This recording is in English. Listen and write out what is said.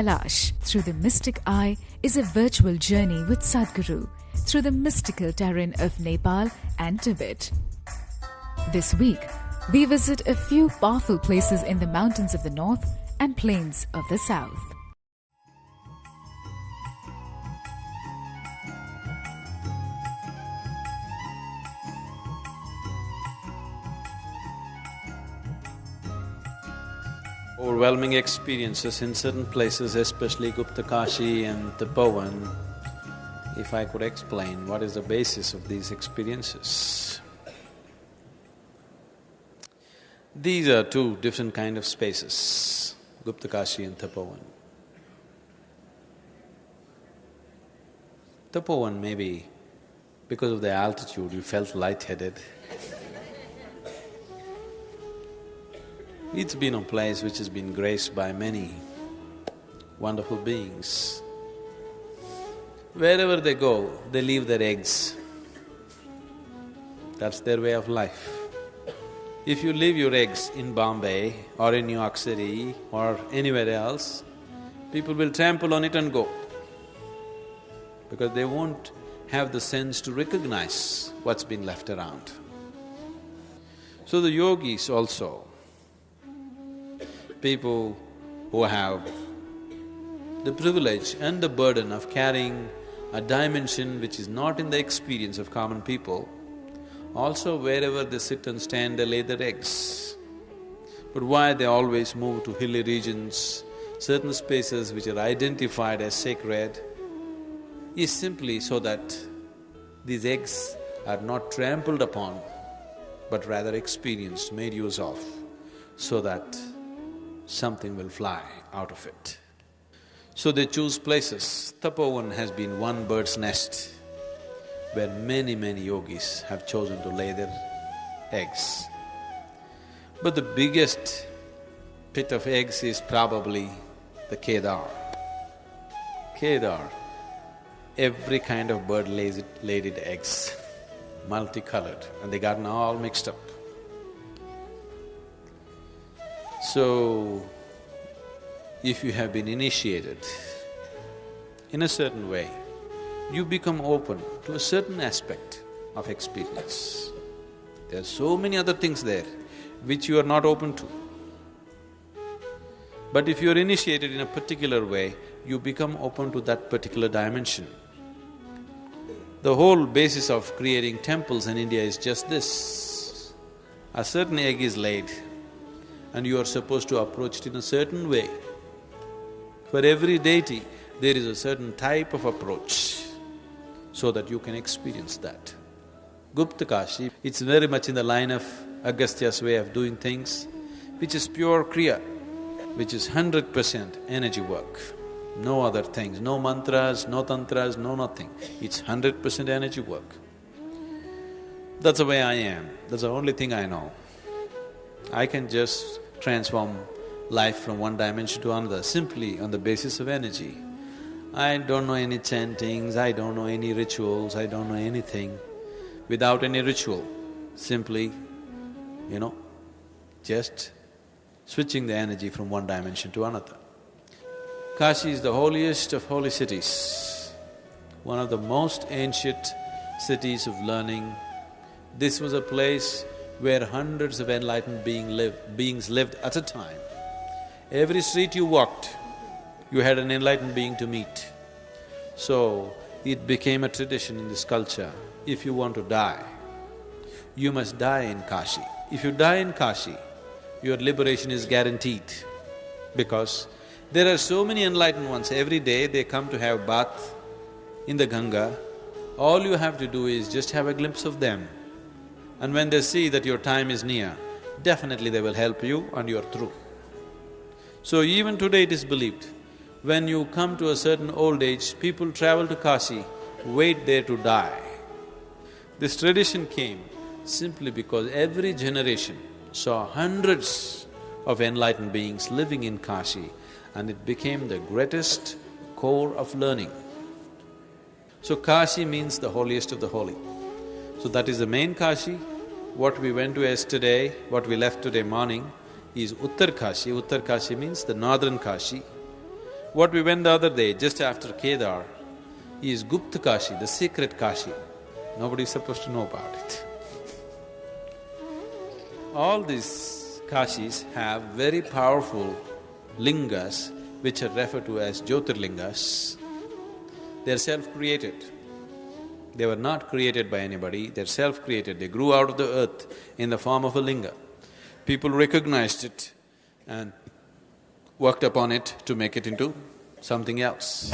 Kailash through the mystic eye is a virtual journey with Sadhguru through the mystical terrain of Nepal and Tibet. This week, we visit a few powerful places in the mountains of the north and plains of the south. Overwhelming experiences in certain places, especially Gupta Kashi and Tapovan. If I could explain what is the basis of these experiences. These are two different kind of spaces, Gupta Kashi and Tapovan. Tapovan, maybe because of the altitude you felt lightheaded. It's been a place which has been graced by many wonderful beings. Wherever they go, they leave their eggs. That's their way of life. If you leave your eggs in Bombay or in New York City or anywhere else, people will trample on it and go, because they won't have the sense to recognize what's been left around. So the yogis also, people who have the privilege and the burden of carrying a dimension which is not in the experience of common people, also wherever they sit and stand, they lay their eggs. But why they always move to hilly regions, certain spaces which are identified as sacred, is simply so that these eggs are not trampled upon, but rather experienced, made use of, so that something will fly out of it. So they choose places. Tapovan has been one bird's nest where many yogis have chosen to lay their eggs. But the biggest pit of eggs is probably the Kedar. Kedar, every kind of bird laid its eggs, multicolored, and they got all mixed up. So, if you have been initiated in a certain way, you become open to a certain aspect of experience. There are so many other things there which you are not open to. But if you are initiated in a particular way, you become open to that particular dimension. The whole basis of creating temples in India is just this. A certain egg is laid, and you are supposed to approach it in a certain way. For every deity, there is a certain type of approach so that you can experience that. Gupta Kashi, it's very much in the line of Agastya's way of doing things, which is pure Kriya, which is 100% energy work. No other things, no mantras, no tantras, no nothing. It's 100% energy work. That's the way I am, that's the only thing I know. I can just transform life from one dimension to another simply on the basis of energy. I don't know any chantings, I don't know any rituals, I don't know anything. Without any ritual, simply, just switching the energy from one dimension to another. Kashi is the holiest of holy cities, one of the most ancient cities of learning. This was a place where hundreds of enlightened beings lived at a time. Every street you walked, you had an enlightened being to meet. So, it became a tradition in this culture, if you want to die, you must die in Kashi. If you die in Kashi, your liberation is guaranteed, because there are so many enlightened ones, every day they come to have bath in the Ganga. All you have to do is just have a glimpse of them. And when they see that your time is near, definitely they will help you and you are through. So even today it is believed, when you come to a certain old age, people travel to Kashi, wait there to die. This tradition came simply because every generation saw hundreds of enlightened beings living in Kashi, and it became the greatest core of learning. So Kashi means the holiest of the holy. So that is the main Kashi. What we went to yesterday, what we left today morning is Uttar Kashi. Uttar Kashi means the northern Kashi, What we went the other day, just after Kedar, is Gupta Kashi, the secret Kashi. Nobody is supposed to know about it. All these Kashis have very powerful lingas which are referred to as Jyotirlingas. They are self-created. They were not created by anybody, they're self-created. They grew out of the earth in the form of a linga. People recognized it and worked upon it to make it into something else.